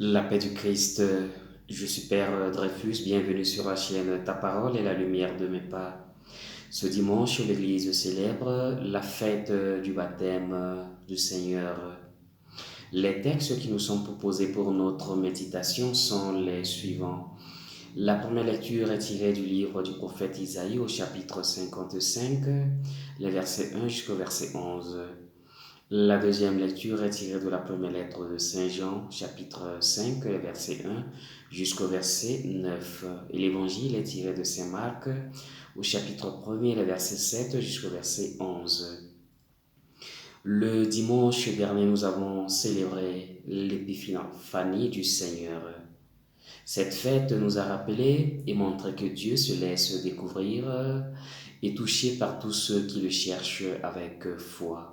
La paix du Christ, je suis Père Dreyfus, bienvenue sur la chaîne Ta parole et la lumière de mes pas. Ce dimanche, l'Église célèbre la fête du baptême du Seigneur. Les textes qui nous sont proposés pour notre méditation sont les suivants. La première lecture est tirée du livre du prophète Isaïe au chapitre 55, les versets 1 jusqu'au verset 11. La deuxième lecture est tirée de la première lettre de Saint Jean, chapitre 5, verset 1 jusqu'au verset 9. Et l'évangile est tiré de Saint Marc, au chapitre 1er, le verset 7 jusqu'au verset 11. Le dimanche dernier, nous avons célébré l'épiphanie du Seigneur. Cette fête nous a rappelé et montré que Dieu se laisse découvrir et toucher par tous ceux qui le cherchent avec foi.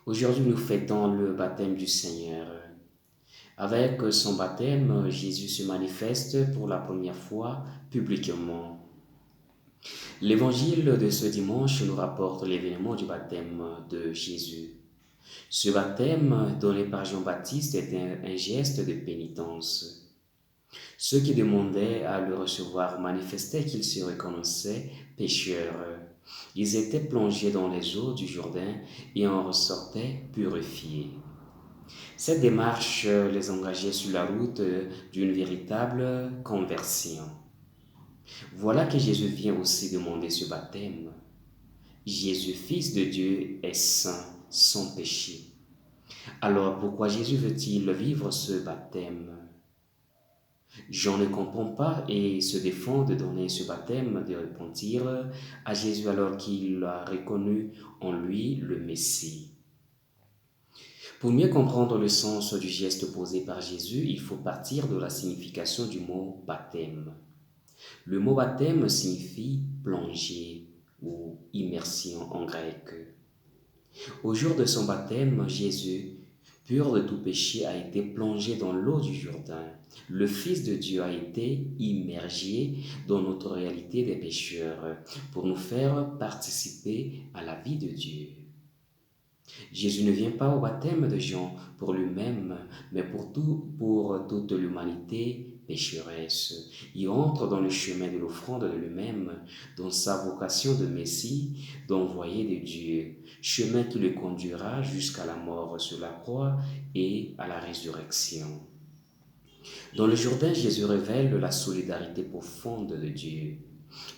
Aujourd'hui, nous fêtons le baptême du Seigneur. Avec son baptême, Jésus se manifeste pour la première fois publiquement. L'évangile de ce dimanche nous rapporte l'événement du baptême de Jésus. Ce baptême donné par Jean-Baptiste était un geste de pénitence. Ceux qui demandaient à le recevoir manifestaient qu'ils se reconnaissaient pécheurs. Ils étaient plongés dans les eaux du Jourdain et en ressortaient purifiés. Cette démarche les engageait sur la route d'une véritable conversion. Voilà que Jésus vient aussi demander ce baptême. Jésus, Fils de Dieu, est saint, sans péché. Alors pourquoi Jésus veut-il vivre ce baptême? Jean ne comprend pas et se défend de donner ce baptême de repentir à Jésus alors qu'il a reconnu en lui le Messie. Pour mieux comprendre le sens du geste posé par Jésus, il faut partir de la signification du mot baptême. Le mot baptême signifie plonger ou immersion en grec. Au jour de son baptême, Jésus, pur de tout péché, a été plongé dans l'eau du Jourdain. Le Fils de Dieu a été immergé dans notre réalité des pécheurs pour nous faire participer à la vie de Dieu. Jésus ne vient pas au baptême de Jean pour lui-même, mais pour toute l'humanité pécheresse. Il entre dans le chemin de l'offrande de lui-même, dans sa vocation de Messie, d'envoyé de Dieu, chemin qui le conduira jusqu'à la mort sur la croix et à la résurrection. Dans le Jourdain, Jésus révèle la solidarité profonde de Dieu.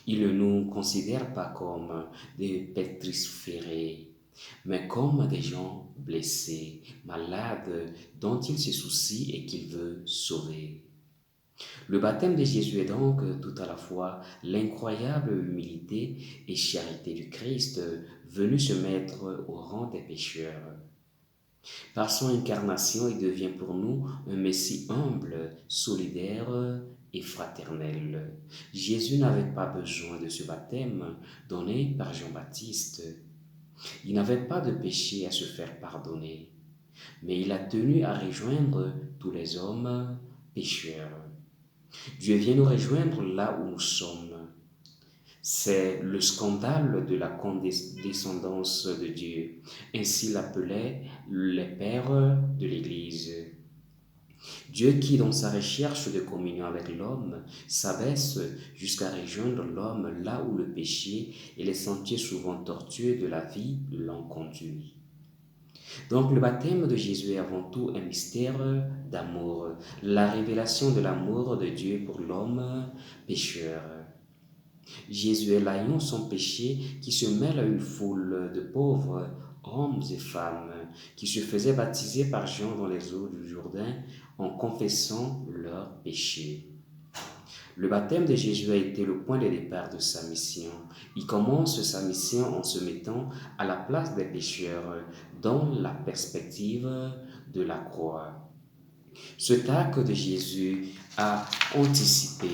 Il ne nous considère pas comme des pétriférés, mais comme des gens blessés, malades, dont il se soucie et qu'il veut sauver. Le baptême de Jésus est donc tout à la fois l'incroyable humilité et charité du Christ venu se mettre au rang des pécheurs. Par son incarnation, il devient pour nous un Messie humble, solidaire et fraternel. Jésus n'avait pas besoin de ce baptême donné par Jean-Baptiste. Il n'avait pas de péché à se faire pardonner, mais il a tenu à rejoindre tous les hommes pécheurs. Dieu vient nous rejoindre là où nous sommes. C'est le scandale de la condescendance de Dieu. Ainsi l'appelaient les pères de l'Église. Dieu qui, dans sa recherche de communion avec l'homme, s'abaisse jusqu'à rejoindre l'homme là où le péché et les sentiers souvent tortueux de la vie l'ont conduit. Donc le baptême de Jésus est avant tout un mystère d'amour, la révélation de l'amour de Dieu pour l'homme pécheur. Jésus est l'agneau sans péché qui se mêle à une foule de pauvres hommes et femmes qui se faisaient baptiser par Jean dans les eaux du Jourdain en confessant leurs péchés. Le baptême de Jésus a été le point de départ de sa mission. Il commence sa mission en se mettant à la place des pécheurs dans la perspective de la croix. Cet acte de Jésus a anticipé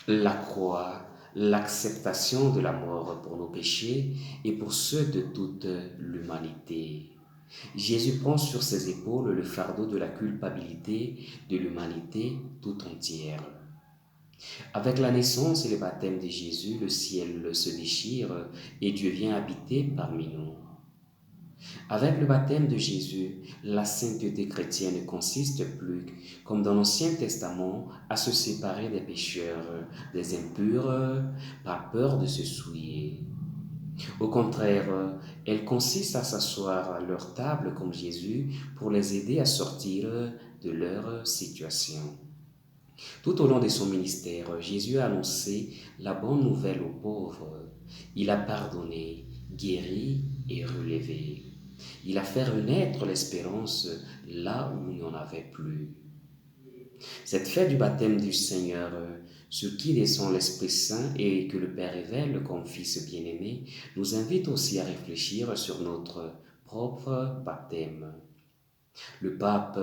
la croix, l'acceptation de la mort pour nos péchés et pour ceux de toute l'humanité. Jésus prend sur ses épaules le fardeau de la culpabilité de l'humanité tout entière. Avec la naissance et le baptême de Jésus, le ciel se déchire et Dieu vient habiter parmi nous. Avec le baptême de Jésus, la sainteté chrétienne ne consiste plus, comme dans l'Ancien Testament, à se séparer des pécheurs, des impurs, par peur de se souiller. Au contraire, elle consiste à s'asseoir à leur table comme Jésus pour les aider à sortir de leur situation. Tout au long de son ministère, Jésus a annoncé la bonne nouvelle aux pauvres. Il a pardonné, guéri et relevé. Il a fait renaître l'espérance là où il n'y en avait plus. Cette fête du baptême du Seigneur, sur qui descend l'Esprit Saint et que le Père révèle comme Fils bien-aimé, nous invite aussi à réfléchir sur notre propre baptême. Le pape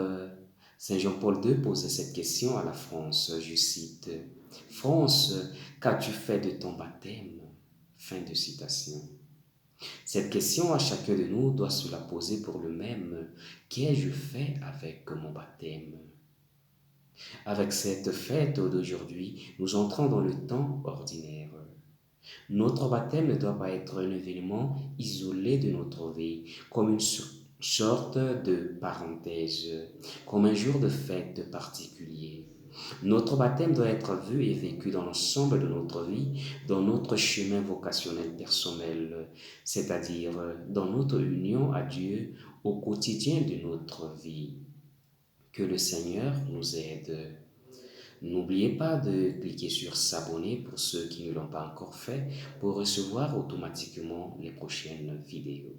Saint Jean-Paul II posait cette question à la France, je cite, France, qu'as-tu fait de ton baptême? Fin de citation. Cette question à chacun de nous doit se la poser pour le même. Qu'ai-je fait avec mon baptême? Avec cette fête d'aujourd'hui, nous entrons dans le temps ordinaire. Notre baptême ne doit pas être un événement isolé de notre vie, comme une sorte de parenthèse, comme un jour de fête particulier. Notre baptême doit être vu et vécu dans l'ensemble de notre vie, dans notre chemin vocationnel personnel, c'est-à-dire dans notre union à Dieu au quotidien de notre vie. Que le Seigneur nous aide. N'oubliez pas de cliquer sur s'abonner pour ceux qui ne l'ont pas encore fait pour recevoir automatiquement les prochaines vidéos.